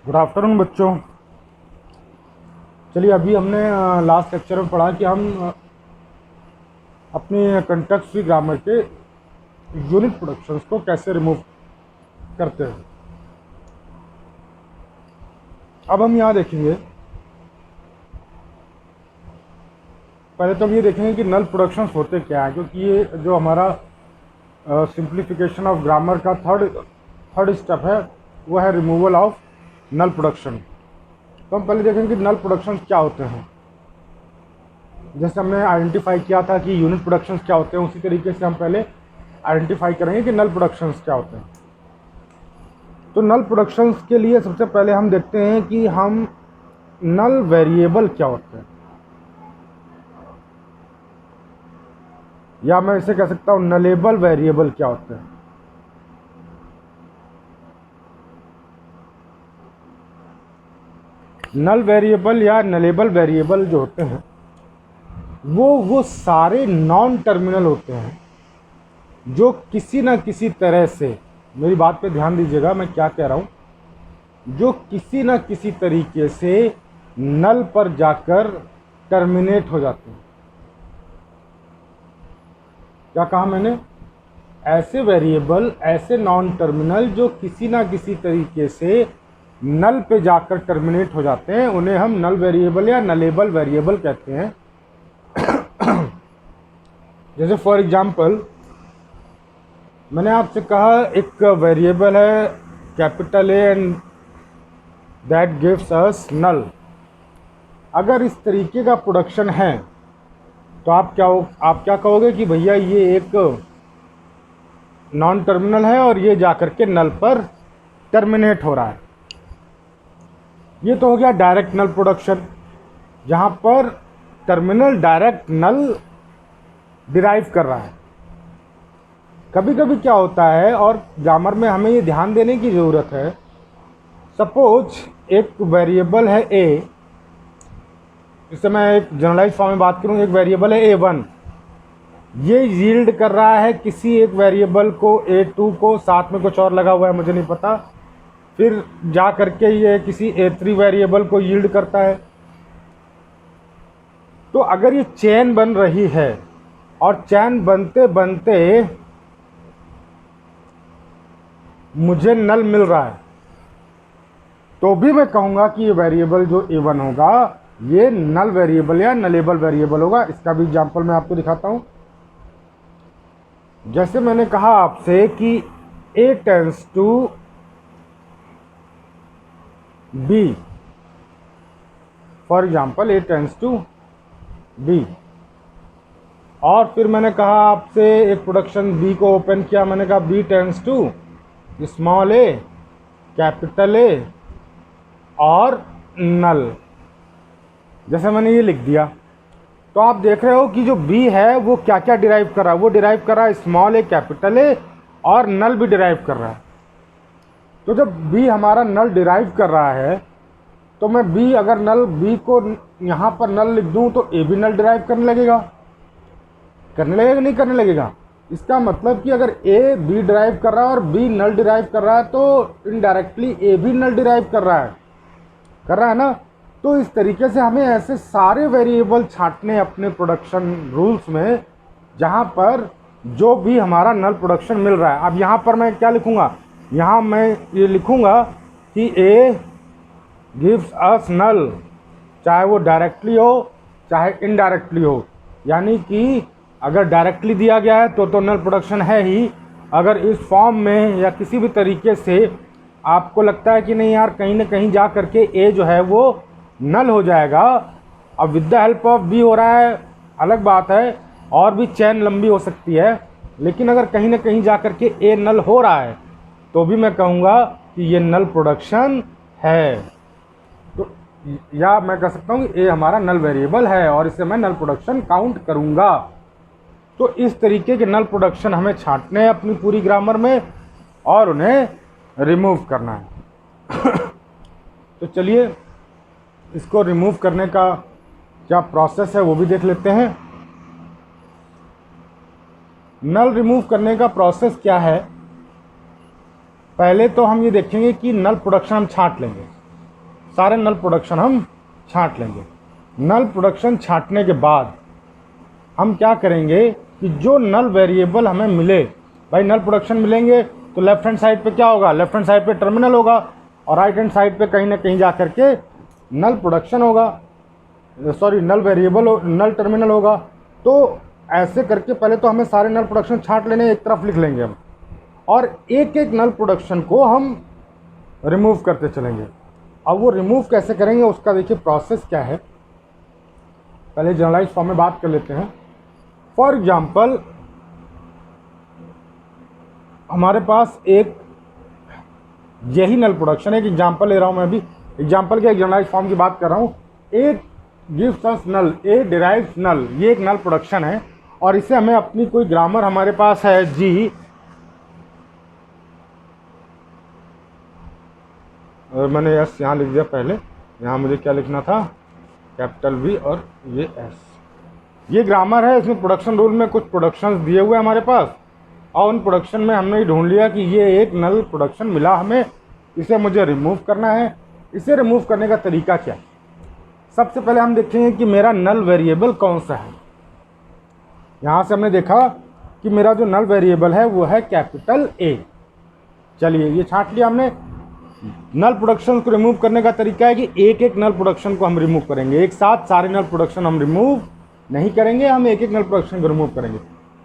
Good afternoon बच्चों। चलिए, अभी हमने लास्ट लेक्चर में पढ़ा कि हम अपनी कंटेक्स्ट फ्री ग्रामर के यूनिट प्रोडक्शंस को कैसे रिमूव करते हैं। अब हम यहाँ देखेंगे, पहले तो हम ये देखेंगे कि नल प्रोडक्शंस होते क्या है, क्योंकि ये जो हमारा सिंप्लीफिकेशन ऑफ ग्रामर का थर्ड स्टेप है वो है रिमूवल ऑफ नल प्रोडक्शन। तो हम पहले देखेंगे कि नल प्रोडक्शंस क्या होते हैं। जैसे हमने आइडेंटिफाई किया था कि यूनिट प्रोडक्शंस क्या होते हैं, उसी तरीके से हम पहले आइडेंटिफाई करेंगे कि नल प्रोडक्शंस क्या होते हैं। तो नल प्रोडक्शंस के लिए सबसे पहले हम देखते हैं कि हम नल वेरिएबल क्या होते हैं, या मैं इसे कह सकता हूं नलेबल वेरिएबल क्या होते हैं। नल वेरिएबल या नलेबल वेरिएबल जो होते हैं वो सारे नॉन टर्मिनल होते हैं जो किसी ना किसी तरह से, मेरी बात पे ध्यान दीजिएगा मैं क्या कह रहा हूँ, जो किसी ना किसी तरीके से नल पर जाकर टर्मिनेट हो जाते हैं। क्या कहा मैंने? ऐसे वेरिएबल, ऐसे नॉन टर्मिनल जो किसी ना किसी तरीके से नल पे जाकर टर्मिनेट हो जाते हैं, उन्हें हम नल वेरिएबल या नलेबल वेरिएबल कहते हैं। जैसे फॉर एग्जांपल मैंने आपसे कहा एक वेरिएबल है capital A and that gives us null. अगर इस तरीके का प्रोडक्शन है तो आप क्या कहोगे कि भैया ये एक नॉन टर्मिनल है और ये जाकर के नल पर टर्मिनेट हो रहा है। ये तो हो गया डायरेक्ट नल प्रोडक्शन, जहाँ पर टर्मिनल डायरेक्ट नल डिराइव कर रहा है। कभी कभी क्या होता है, और ग्रामर में हमें ये ध्यान देने की ज़रूरत है, सपोज एक वेरिएबल है ए, इससे मैं एक जनरलाइज फॉर्म में बात करूँ, एक वेरिएबल है A1, ये यील्ड कर रहा है किसी एक वेरिएबल को A2 को, साथ में कुछ और लगा हुआ है मुझे नहीं पता, फिर जा करके ये किसी A3 वेरिएबल को यील्ड करता है। तो अगर ये चेन बन रही है और चेन बनते बनते मुझे नल मिल रहा है, तो भी मैं कहूँगा कि ये वेरिएबल जो A1 होगा ये नल वेरिएबल या नलेबल वेरिएबल होगा। इसका भी एग्जांपल मैं आपको दिखाता हूँ। जैसे मैंने कहा आपसे कि A tends to B, for example A tends to B, और फिर मैंने कहा आपसे एक प्रोडक्शन B को ओपन किया, मैंने कहा B tends to small a, capital A और नल। जैसे मैंने ये लिख दिया, तो आप देख रहे हो कि जो B है वो क्या क्या डिराइव कर रहा है। वो डिराइव कर रहा है स्मॉल a, कैपिटल A और नल भी डिराइव कर रहा है। तो जब B हमारा नल डिराइव कर रहा है, तो मैं B, अगर नल B को यहाँ पर नल लिख दूँ तो A भी नल डिराइव करने लगेगा नहीं करने लगेगा? इसका मतलब कि अगर A B डिराइव कर रहा है और B नल डिराइव कर रहा है, तो इनडायरेक्टली A भी नल डिराइव कर रहा है ना। तो इस तरीके से हमें ऐसे सारे वेरिएबल छांटने अपने प्रोडक्शन रूल्स में, जहाँ पर जो भी हमारा नल प्रोडक्शन मिल रहा है। अब यहाँ पर मैं क्या लिखूँगा? यहाँ मैं ये लिखूँगा कि A गिव्स अस नल, चाहे वो डायरेक्टली हो चाहे इनडायरेक्टली हो। यानी कि अगर डायरेक्टली दिया गया है तो नल प्रोडक्शन है ही। अगर इस फॉर्म में या किसी भी तरीके से आपको लगता है कि नहीं यार, कहीं ना कहीं जा करके A जो है वो नल हो जाएगा, अब with the help of B हो रहा है अलग बात है, और भी चेन लंबी हो सकती है, लेकिन अगर कहीं ना कहीं जा करके A नल हो रहा है तो भी मैं कहूँगा कि ये नल प्रोडक्शन है। तो या मैं कह सकता हूँ कि A हमारा नल वेरिएबल है और इसे मैं नल प्रोडक्शन काउंट करूँगा। तो इस तरीके के नल प्रोडक्शन हमें छांटने हैं अपनी पूरी ग्रामर में और उन्हें रिमूव करना है। तो चलिए, इसको रिमूव करने का क्या प्रोसेस है वो भी देख लेते हैं। नल रिमूव करने का प्रोसेस क्या है, पहले तो हम ये देखेंगे कि नल प्रोडक्शन हम छांट लेंगे। सारे नल प्रोडक्शन हम छांट लेंगे। नल प्रोडक्शन छांटने के बाद हम क्या करेंगे कि जो नल वेरिएबल हमें मिले, भाई नल प्रोडक्शन मिलेंगे तो लेफ्ट हैंड साइड पे क्या होगा, लेफ्ट हैंड साइड पे टर्मिनल होगा और राइट हैंड साइड पे कहीं ना कहीं जा करके नल प्रोडक्शन होगा, सॉरी नल वेरिएबल, नल टर्मिनल होगा। तो ऐसे करके पहले तो हमें सारे नल प्रोडक्शन छांट लेने, एक तरफ लिख लेंगे हम, और एक एक नल प्रोडक्शन को हम रिमूव करते चलेंगे। अब वो रिमूव कैसे करेंगे उसका देखिए प्रोसेस क्या है। पहले जनरलाइज फॉर्म में बात कर लेते हैं। फॉर एग्जाम्पल हमारे पास एक यही नल प्रोडक्शन, एक एग्जाम्पल ले रहा हूं मैं अभी, एग्जाम्पल के एक जनरलाइज फॉर्म की बात कर रहा हूं। A gives us null, A derives नल, ये एक नल प्रोडक्शन है और इसे हमें अपनी कोई ग्रामर हमारे पास है जी, मैंने एस यहाँ लिख दिया, पहले यहाँ मुझे क्या लिखना था, कैपिटल वी और ये एस। ये ग्रामर है, इसमें प्रोडक्शन रूल में कुछ प्रोडक्शंस दिए हुए हैं हमारे पास और उन प्रोडक्शन में हमने ढूंढ लिया कि ये एक नल प्रोडक्शन मिला हमें, इसे मुझे रिमूव करना है। इसे रिमूव करने का तरीका क्या है? सबसे पहले हम देखेंगे कि मेरा नल वेरिएबल कौन सा है। यहाँ से हमने देखा कि मेरा जो नल वेरिएबल है वो है कैपिटल ए। चलिए ये छांट लिया हमने। नल प्रोडक्शन को रिमूव करने का तरीका है कि एक एक नल प्रोडक्शन को हम रिमूव करेंगे, एक साथ सारे नल प्रोडक्शन हम रिमूव नहीं करेंगे, हम एक एक नल प्रोडक्शन को रिमूव करेंगे।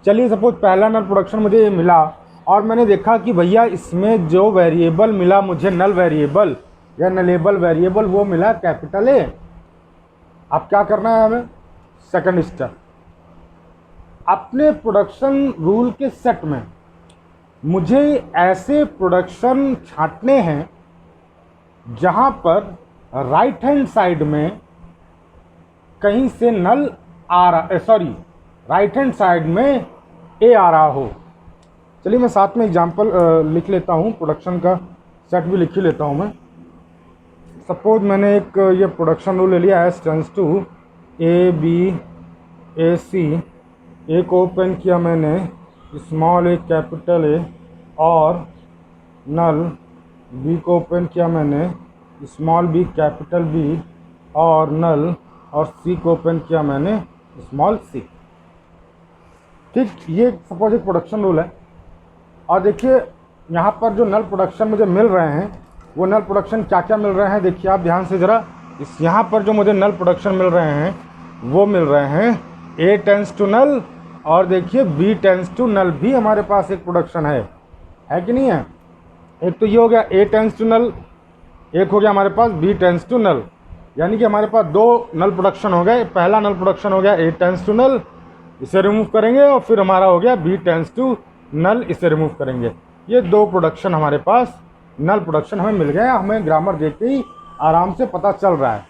चलिए सपोज पहला नल प्रोडक्शन मुझे ये मिला और मैंने देखा कि भैया इसमें जो वेरिएबल मिला मुझे, नल वेरिएबल या नलेबल वेरिएबल, वो मिला कैपिटल ए। अब क्या करना है हमें? सेकंड स्टेप, अपने प्रोडक्शन रूल के सेट में मुझे ऐसे प्रोडक्शन छांटने हैं जहां पर राइट हैंड साइड में कहीं से नल आ रहा, सॉरी राइट हैंड साइड में ए आ रहा हो। चलिए मैं साथ में एग्जांपल लिख लेता हूं, प्रोडक्शन का सेट भी लिख ही लेता हूं मैं। सपोज मैंने एक ये प्रोडक्शन रूल ले लिया, S tends to A B A C, A को ओपन किया मैंने, स्मॉल ए कैपिटल ए, और नल बी को ओपन किया मैंने, स्मॉल बी कैपिटल बी, और नल और सी को ओपन किया मैंने, स्मॉल सी। ठीक, ये सपोज एक प्रोडक्शन रूल है। और देखिए यहाँ पर जो नल प्रोडक्शन मुझे मिल रहे हैं वो नल प्रोडक्शन क्या क्या मिल रहे हैं, देखिए आप ध्यान से ज़रा। इस यहाँ पर जो मुझे नल प्रोडक्शन मिल रहे हैं वो मिल रहे हैं ए टेंस टू नल, और देखिए बी टेंस टू नल भी हमारे पास एक प्रोडक्शन है कि नहीं है? एक तो ये हो गया ए टेंस टू नल, एक हो गया हमारे पास बी टेंस टू नल, यानी कि हमारे पास दो नल प्रोडक्शन हो गए। पहला नल प्रोडक्शन हो गया ए टेंस टू नल, इसे रिमूव करेंगे, और फिर हमारा हो गया बी टेंस टू नल, इसे रिमूव करेंगे। ये दो प्रोडक्शन हमारे पास नल प्रोडक्शन हमें मिल गए, हमें ग्रामर देख के ही आराम से पता चल रहा है।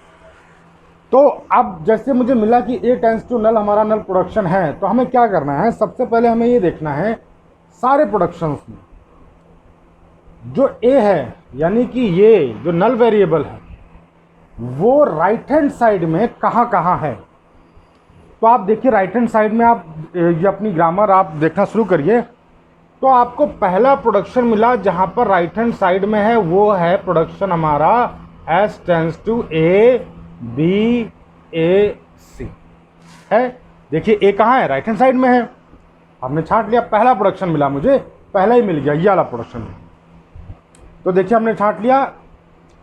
तो अब जैसे मुझे मिला कि ए टेंस टू नल हमारा नल प्रोडक्शन है, तो हमें क्या करना है? सबसे पहले हमें ये देखना है सारे प्रोडक्शंस में जो ए है, यानी कि ये जो नल वेरिएबल है वो राइट हैंड साइड में कहाँ कहाँ है। तो आप देखिए राइट हैंड साइड में आप ये अपनी ग्रामर आप देखना शुरू करिए, तो आपको पहला प्रोडक्शन मिला जहाँ पर राइट हैंड साइड में है, वो है प्रोडक्शन हमारा S tends to A B A C है। देखिए ए कहाँ है? राइट हैंड साइड में है। हमने छांट लिया, पहला प्रोडक्शन मिला मुझे, पहला ही मिल गया ये वाला प्रोडक्शन। तो देखिए हमने छांट लिया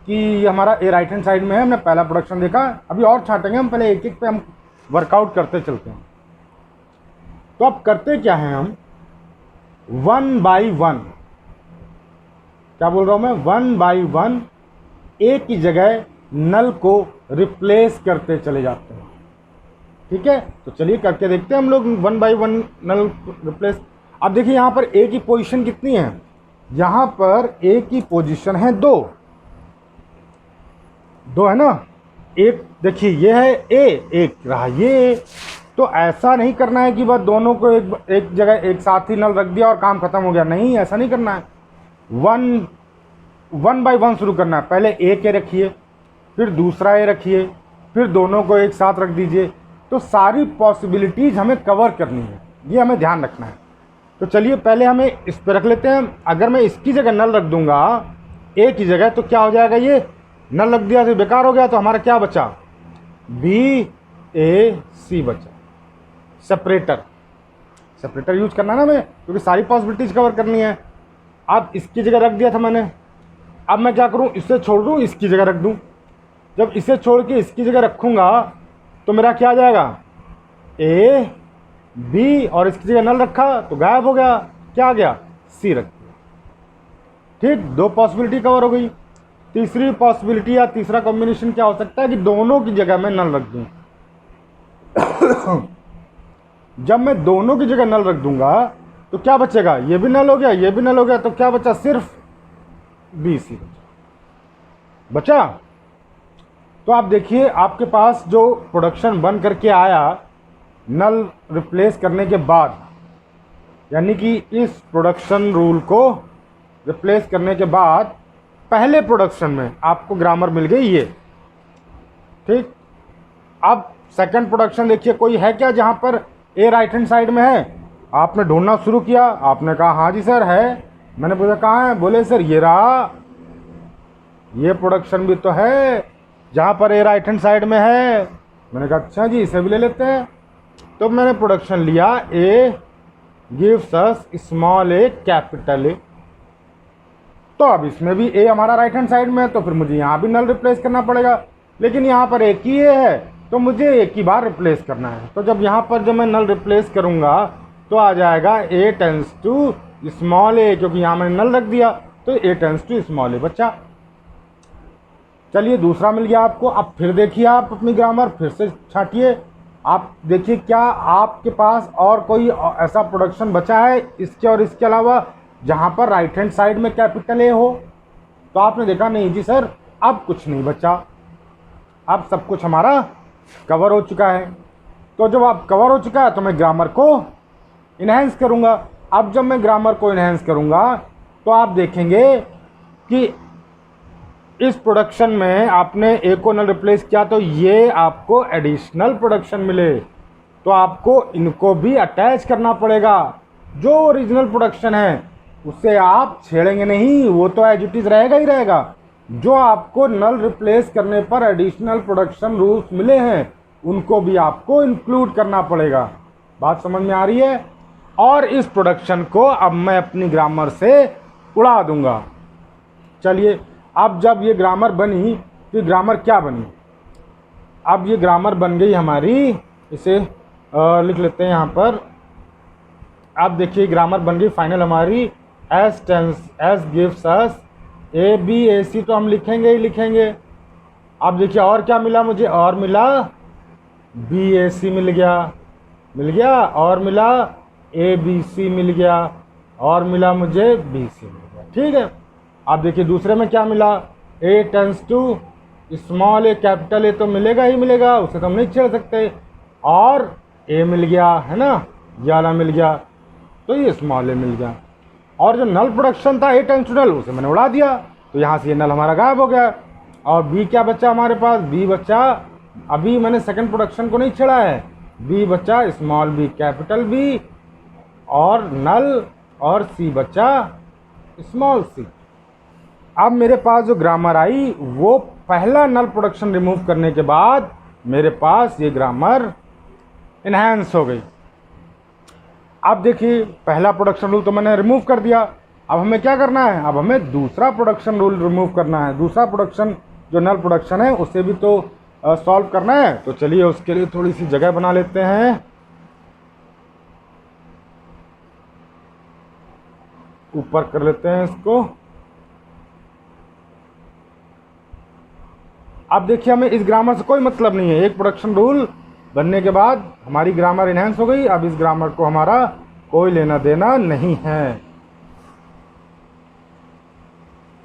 कि हमारा ए राइट हैंड साइड में है, हमने पहला प्रोडक्शन देखा। अभी और छांटेंगे हम, पहले एक एक पे हम वर्कआउट करते चलते हैं। तो अब करते क्या हैं हम? वन बाई वन, क्या बोल रहा हूं मैं? वन बाई वन ए की जगह नल को रिप्लेस करते चले जाते हैं। ठीक है, तो चलिए करके देखते हैं हम लोग one by one null replace. अब देखिए यहाँ पर ए की पोजीशन कितनी है? यहाँ पर ए की पोजीशन है दो है ना। एक देखिए ये है ए, एक रहा ये। तो ऐसा नहीं करना है कि बस दोनों को एक जगह एक साथ ही नल रख दिया और काम खत्म हो गया, नहीं, ऐसा नहीं करना है। वन बाई वन शुरू करना है। पहले ए के रखिए, फिर दूसरा ए रखिए, फिर दोनों को एक साथ रख दीजिए। तो सारी पॉसिबिलिटीज़ हमें कवर करनी है, ये हमें ध्यान रखना है। तो चलिए पहले हमें इस पर रख लेते हैं। अगर मैं इसकी जगह नल रख दूंगा ए की जगह, तो क्या हो जाएगा? ये नल रख दिया तो बेकार हो गया, तो हमारा क्या बचा, बी ए सी बचा। सेपरेटर, सेपरेटर यूज करना ना हमें, क्योंकि सारी पॉसिबिलिटीज कवर करनी है। अब इसकी जगह रख दिया था मैंने, अब मैं क्या करूं, इसे छोड़ दूं, इसकी जगह रख दूं। जब इसे छोड़ के इसकी जगह रखूंगा तो मेरा क्या आ जाएगा, ए बी, और इसकी जगह नल रखा तो गायब हो गया, क्या आ गया, सी रख दिया। ठीक, दो पॉसिबिलिटी कवर हो गई। तीसरी पॉसिबिलिटी या तीसरा कॉम्बिनेशन क्या हो सकता है कि दोनों की जगह मैं नल रख दूं। जब मैं दोनों की जगह नल रख दूंगा तो क्या बचेगा, ये भी नल हो गया, ये भी नल हो गया, तो क्या बचा, सिर्फ बी सी बचा। तो आप देखिए आपके पास जो प्रोडक्शन बन करके आया नल रिप्लेस करने के बाद, यानी कि इस प्रोडक्शन रूल को रिप्लेस करने के बाद पहले प्रोडक्शन में आपको ग्रामर मिल गई ये। ठीक, अब सेकंड प्रोडक्शन देखिए, कोई है क्या जहां पर ए राइट हैंड साइड में है। आपने ढूंढना शुरू किया, आपने कहा हाँ जी सर है, मैंने पूछा कहाँ है, बोले सर ये रहा, ये प्रोडक्शन भी तो है जहां पर ए राइट हैंड साइड में है। मैंने कहा अच्छा जी इसे भी ले लेते हैं। तो मैंने प्रोडक्शन लिया, A gives us small A capital A. तो अब इसमें भी ए हमारा राइट हैंड साइड में है, तो फिर मुझे यहाँ भी नल रिप्लेस करना पड़ेगा, लेकिन यहाँ पर एक ही ए है तो मुझे एक ही बार रिप्लेस करना है। तो जब यहाँ पर जब मैं नल रिप्लेस करूँगा तो आ जाएगा ए टेंस टू स्मॉल ए, क्योंकि यहाँ मैंने नल रख दिया तो ए टेंस टू स्मॉल ए बच्चा। चलिए दूसरा मिल गया आपको। अब फिर देखिए आप अपनी ग्रामर फिर से छाटिए, आप देखिए क्या आपके पास और कोई ऐसा प्रोडक्शन बचा है इसके और इसके अलावा जहाँ पर राइट हैंड साइड में कैपिटल ए हो। तो आपने देखा नहीं जी सर अब कुछ नहीं बचा, अब सब कुछ हमारा कवर हो चुका है। तो जब आप कवर हो चुका है तो मैं ग्रामर को इन्हेंस करूँगा। अब जब मैं ग्रामर को इन्हेंस करूँगा तो आप देखेंगे कि इस प्रोडक्शन में आपने ए को नल रिप्लेस किया तो ये आपको एडिशनल प्रोडक्शन मिले, तो आपको इनको भी अटैच करना पड़ेगा। जो ओरिजिनल प्रोडक्शन है उससे आप छेड़ेंगे नहीं, वो तो एज इट इज रहेगा ही रहेगा। जो आपको नल रिप्लेस करने पर एडिशनल प्रोडक्शन रूल्स मिले हैं उनको भी आपको इंक्लूड करना पड़ेगा। बात समझ में आ रही है। और इस प्रोडक्शन को अब मैं अपनी ग्रामर से उड़ा दूंगा। चलिए अब जब ये ग्रामर बनी तो ग्रामर क्या बनी, अब ये ग्रामर बन गई हमारी, इसे लिख लेते हैं यहाँ पर। आप देखिए ग्रामर बन गई फाइनल हमारी, S tends S gives us A B A C, तो हम लिखेंगे ही लिखेंगे। अब देखिए और क्या मिला मुझे, और मिला बी ए सी मिल गया, और मिला ए बी सी मिल गया, और मिला मुझे बी सी मिल गया। ठीक है, आप देखिए दूसरे में क्या मिला, A tends to small A capital A, तो मिलेगा ही मिलेगा, उसे तो हम नहीं छेड़ सकते। और ए मिल गया है ना, ये वाला मिल गया, तो ये स्मॉल ए मिल गया। और जो नल प्रोडक्शन था ए टेंस टू नल, उसे मैंने उड़ा दिया, तो यहाँ से ये नल हमारा गायब हो गया। और बी क्या बचा हमारे पास, बी बचा, अभी मैंने सेकंड प्रोडक्शन को नहीं छेड़ा है, बी बचा स्मॉल बी कैपिटल बी और नल, और सी बचा स्मॉल सी। अब मेरे पास जो ग्रामर आई वो पहला नल प्रोडक्शन रिमूव करने के बाद मेरे पास ये ग्रामर इन्हांस हो गई। अब देखिए पहला प्रोडक्शन रूल तो मैंने रिमूव कर दिया, अब हमें क्या करना है, अब हमें दूसरा प्रोडक्शन रूल रिमूव करना है। दूसरा प्रोडक्शन जो नल प्रोडक्शन है उसे भी तो सॉल्व करना है। तो चलिए उसके लिए थोड़ी सी जगह बना लेते हैं, ऊपर कर लेते हैं इसको। अब देखिए हमें इस ग्रामर से कोई मतलब नहीं है, एक प्रोडक्शन रूल बनने के बाद हमारी ग्रामर इन्हेंस हो गई। अब इस ग्रामर को हमारा कोई लेना देना नहीं है।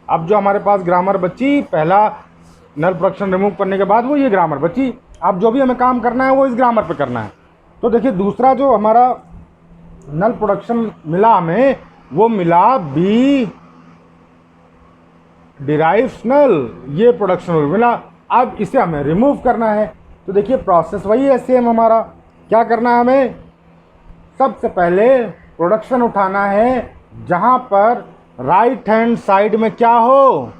अब जो हमारे पास ग्रामर बची पहला नल प्रोडक्शन रिमूव करने के बाद, वो ये ग्रामर बची। अब जो भी हमें काम करना है वो इस ग्रामर पे करना है। तो देखिए दूसरा जो हमारा नल प्रोडक्शन मिला हमें, वो मिला बी डिराइव्स नल, ये प्रोडक्शन रूल मिला। अब इसे हमें रिमूव करना है। तो देखिए प्रोसेस वही है सेम हमारा। क्या करना है हमें, सबसे पहले प्रोडक्शन उठाना है जहां पर राइट हैंड साइड में क्या हो,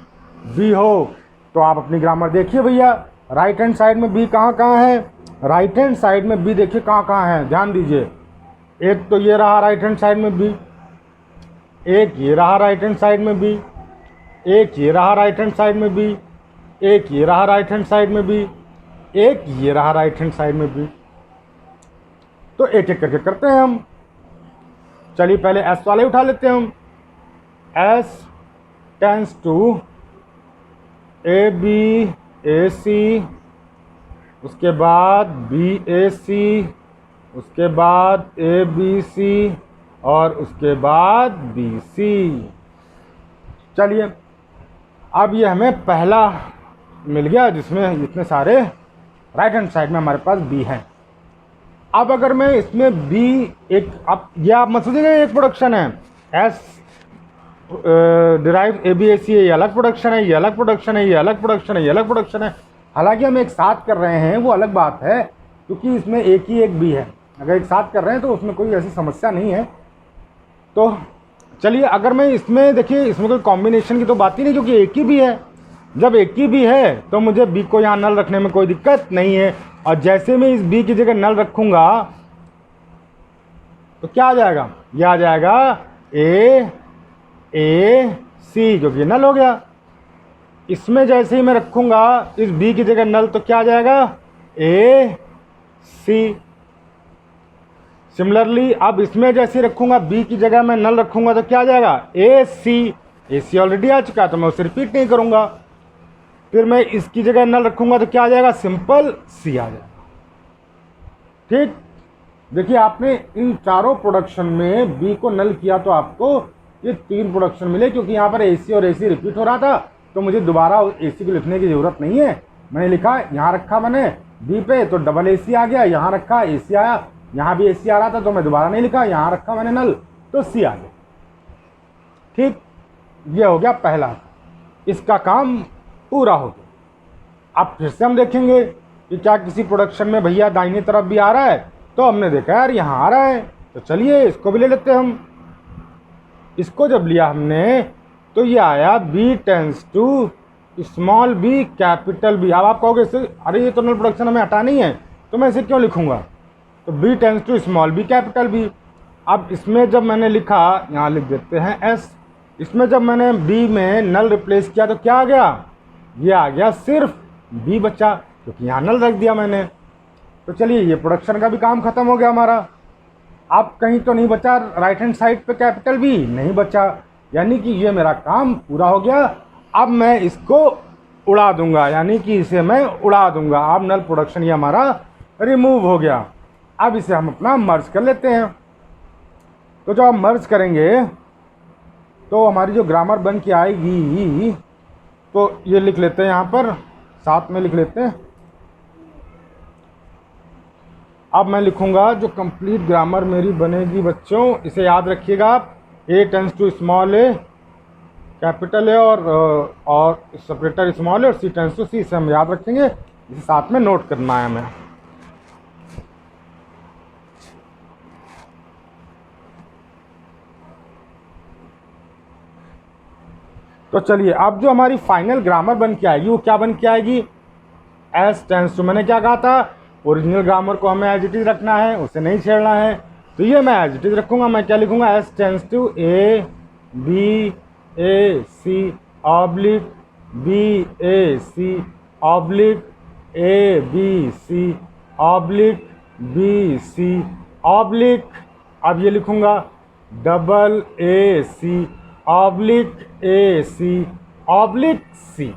बी हो। तो आप अपनी ग्रामर देखिए भैया, राइट हैंड साइड में बी कहाँ कहाँ है, राइट हैंड साइड में बी देखिए कहाँ कहाँ है, ध्यान दीजिए। एक तो ये रहा राइट हैंड साइड में बी, एक ये रहा राइट हैंड साइड में बी, एक ये रहा राइट हैंड साइड में बी, एक ये रहा राइट हैंड साइड में बी, एक ये रहा राइट हैंड साइड में बी। तो एक एक करके करते हैं हम। चलिए पहले एस वाले उठा लेते हैं हम। S tends to A B A C, उसके बाद बी ए सी, उसके बाद ए बी सी और उसके बाद बी सी। चलिए अब ये हमें पहला मिल गया जिसमें इतने सारे राइट हैंड साइड में हमारे पास बी है। अब अगर मैं इसमें बी एक, अब ये आप मत सोचिएगा एक प्रोडक्शन है, S derive A B A सी, ये अलग प्रोडक्शन है, ये अलग प्रोडक्शन है, ये अलग प्रोडक्शन है, ये अलग प्रोडक्शन है। हालांकि हम एक साथ कर रहे हैं वो अलग बात है, क्योंकि इसमें एक ही एक बी है। अगर एक साथ कर रहे हैं तो उसमें कोई ऐसी समस्या नहीं है। तो चलिए अगर मैं इसमें देखिए, इसमें कोई कॉम्बिनेशन की तो बात ही नहीं, क्योंकि एक ही बी है। जब एक ही बी है तो मुझे बी को यहाँ नल रखने में कोई दिक्कत नहीं है। और जैसे मैं इस बी की जगह नल रखूँगा तो क्या आ जाएगा, यह आ जाएगा ए सी, जो कि नल हो गया। इसमें जैसे ही मैं रखूँगा इस बी की जगह नल तो क्या आ जाएगा, ए सी। सिमिलरली अब इसमें जैसे रखूँगा बी की जगह मैं नल रखूँगा तो क्या आ जाएगा, ए सी ऑलरेडी आ चुका है तो मैं उसे रिपीट नहीं करूँगा। फिर मैं इसकी जगह नल रखूँगा तो क्या आ जाएगा, सिंपल सी आ जाएगा। ठीक, देखिए आपने इन चारों प्रोडक्शन में बी को नल किया तो आपको ये 3 प्रोडक्शन मिले, क्योंकि यहाँ पर एसी और एसी रिपीट हो रहा था तो मुझे दोबारा एसी को लिखने की ज़रूरत नहीं है। मैंने लिखा, यहाँ रखा मैंने बी पे तो डबल एसी आ गया, यहाँ रखा एसी आया, यहाँ भी एसी आ रहा था तो मैं दोबारा नहीं लिखा, यहाँ रखा मैंने नल तो सी आ गया। ठीक, ये हो गया पहला, इसका काम पूरा हो गया। अब फिर से हम देखेंगे कि क्या किसी प्रोडक्शन में भैया दाहिनी तरफ भी आ रहा है, तो हमने देखा यार यहाँ आ रहा है, तो चलिए इसको भी ले लेते हैं हम। इसको जब लिया हमने तो ये आया B tends to small b capital B. अब आप कहोगे इससे अरे ये तो नल प्रोडक्शन हमें हटाना ही है तो मैं इसे क्यों लिखूंगा, तो B tends to small b capital B. अब इसमें जब मैंने लिखा, यहाँ लिख देते हैं एस, इसमें जब मैंने बी में नल रिप्लेस किया तो क्या आ गया, ये आ गया सिर्फ बी बचा, क्योंकि यहाँ नल रख दिया मैंने। तो चलिए ये प्रोडक्शन का भी काम खत्म हो गया हमारा। अब कहीं तो नहीं बचा राइट हैंड साइड पे कैपिटल बी, नहीं बचा, यानी कि ये मेरा काम पूरा हो गया। अब मैं इसको उड़ा दूंगा, यानी कि इसे मैं उड़ा दूंगा। अब नल प्रोडक्शन ये हमारा रिमूव हो गया। अब इसे हम अपना मर्ज कर लेते हैं। तो जब हम मर्ज करेंगे तो हमारी जो ग्रामर बन के आएगी, तो ये लिख लेते हैं, यहाँ पर साथ में लिख लेते हैं। अब मैं लिखूंगा जो कंप्लीट ग्रामर मेरी बनेगी बच्चों, इसे याद रखिएगा आप, A tends to small A capital A और सेपरेटर स्मॉल ए और सी टेंस टू सी, इसे हम याद रखेंगे, इसे साथ में नोट करना है हमें। तो चलिए अब जो हमारी फाइनल ग्रामर बन के आएगी वो क्या बन के आएगी, एस टेंस टू, मैंने क्या कहा था ओरिजिनल ग्रामर को हमें एज इट इज रखना है, उसे नहीं छेड़ना है, तो ये मैं एज इट इज रखूँगा। मैं क्या लिखूँगा, S tends to A B A C oblique B A C oblique A B C oblique B C oblique, अब ये लिखूँगा double A C oblique A C oblique C.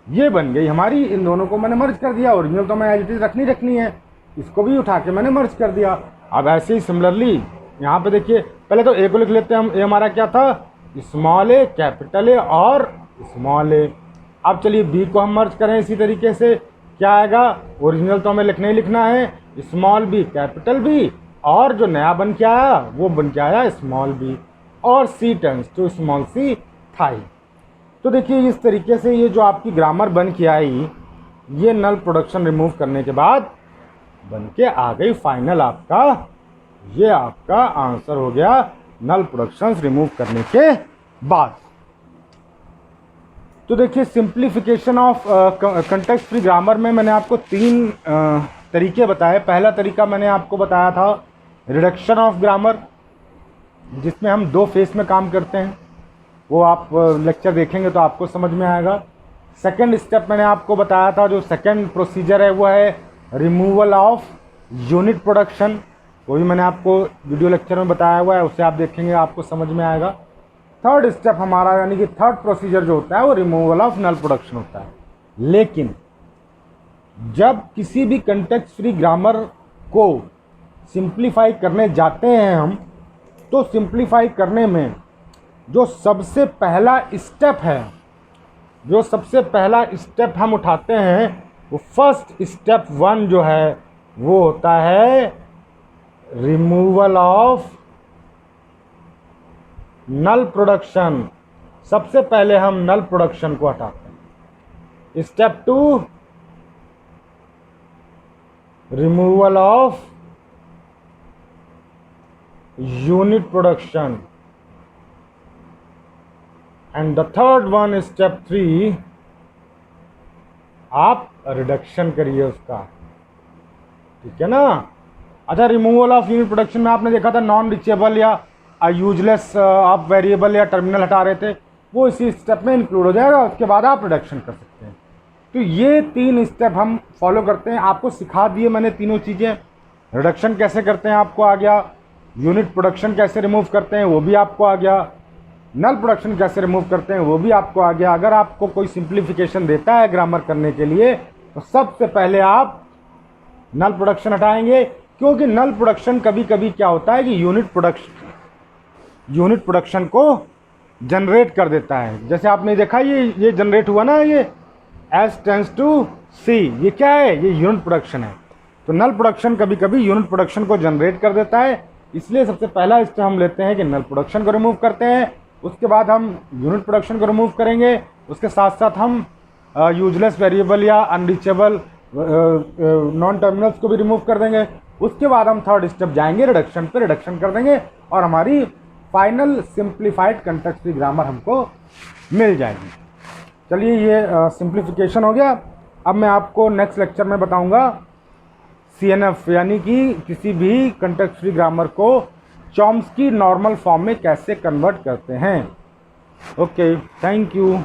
ये बन गई हमारी, इन दोनों को मैंने मर्ज कर दिया। ओरिजिनल तो मैं एज इट इज रखनी है, इसको भी उठा के मैंने मर्ज कर दिया। अब ऐसे ही सिमिलरली यहाँ पे देखिए, पहले तो ए को लिख लेते हैं हम, ए हमारा क्या था, स्मॉल ए कैपिटल ए और स्मॉल ए। अब चलिए बी को हम मर्ज करें इसी तरीके से, क्या आएगा, ओरिजिनल तो हमें लिखना ही लिखना है, स्मॉल बी कैपिटल बी, और जो नया बन के आया वो बन के आया स्मॉल बी, और C tends to small C थाई। तो देखिए इस तरीके से ये जो आपकी ग्रामर बन के आई, ये नल प्रोडक्शन रिमूव करने के बाद बन के आ गई फाइनल आपका, ये आपका आंसर हो गया नल प्रोडक्शंस रिमूव करने के बाद। तो देखिए simplification of context free grammar में मैंने आपको 3 तरीके बताए। पहला तरीका मैंने आपको बताया था रिडक्शन ऑफ ग्रामर, जिसमें हम 2 फेस में काम करते हैं, वो आप लेक्चर देखेंगे तो आपको समझ में आएगा। सेकंड स्टेप मैंने आपको बताया था, जो सेकंड प्रोसीजर है वो है रिमूवल ऑफ यूनिट प्रोडक्शन, वो भी मैंने आपको वीडियो लेक्चर में बताया हुआ है, उसे आप देखेंगे आपको समझ में आएगा। थर्ड स्टेप हमारा यानी कि थर्ड प्रोसीजर जो होता है वो रिमूवल ऑफ नल प्रोडक्शन होता है। लेकिन जब किसी भी कंटेक्स्ट फ्री ग्रामर को सिंप्लीफाई करने जाते हैं हम, तो सिंप्लीफाई करने में जो सबसे पहला स्टेप है, जो सबसे पहला स्टेप हम उठाते हैं, वो फर्स्ट स्टेप 1 जो है वो होता है रिमूवल ऑफ नल प्रोडक्शन। सबसे पहले हम नल प्रोडक्शन को हटाते हैं। Step 2 removal of unit production, and the third one step 3 आप रिडक्शन करिए उसका, ठीक है ना। अच्छा, रिमूवल ऑफ यूनिट प्रोडक्शन में आपने देखा था नॉन रिचेबल या यूजलेस आप वेरिएबल या टर्मिनल हटा रहे थे, वो इसी स्टेप में इंक्लूड हो जाएगा, उसके बाद आप रिडक्शन कर सकते हैं। तो ये 3 स्टेप हम फॉलो करते हैं, आपको सिखा दिए मैंने तीनों चीज़ें। रिडक्शन कैसे करते हैं आपको आ गया, यूनिट प्रोडक्शन कैसे रिमूव करते हैं वो भी आपको आ गया, नल प्रोडक्शन कैसे रिमूव करते हैं वो भी आपको आ गया। अगर आपको कोई सिंप्लीफिकेशन देता है ग्रामर करने के लिए, तो सबसे पहले आप नल प्रोडक्शन हटाएंगे, क्योंकि नल प्रोडक्शन कभी कभी क्या होता है कि यूनिट प्रोडक्शन को जनरेट कर देता है। जैसे आपने देखा ये जनरेट हुआ ना, ये S टेंस टू C, ये क्या है, ये यूनिट प्रोडक्शन है। तो नल प्रोडक्शन कभी कभी यूनिट प्रोडक्शन को जनरेट कर देता है, इसलिए सबसे पहला स्टेप हम लेते हैं कि नल प्रोडक्शन को रिमूव करते हैं, उसके बाद हम यूनिट प्रोडक्शन को रिमूव करेंगे, उसके साथ साथ हम यूजलेस वेरिएबल या अनरीचेबल नॉन टर्मिनल्स को भी रिमूव कर देंगे। उसके बाद हम थर्ड स्टेप जाएंगे रिडक्शन पे, रिडक्शन कर देंगे और हमारी final simplified context free grammar हमको मिल जाएगी। चलिए, ये सिंप्लीफिकेशन हो गया। अब मैं आपको नेक्स्ट लेक्चर में बताऊंगा CNF यानी कि किसी भी कंटेक्स्ट फ्री ग्रामर को चॉम्स्की नॉर्मल फॉर्म में कैसे कन्वर्ट करते हैं। Okay, thank you.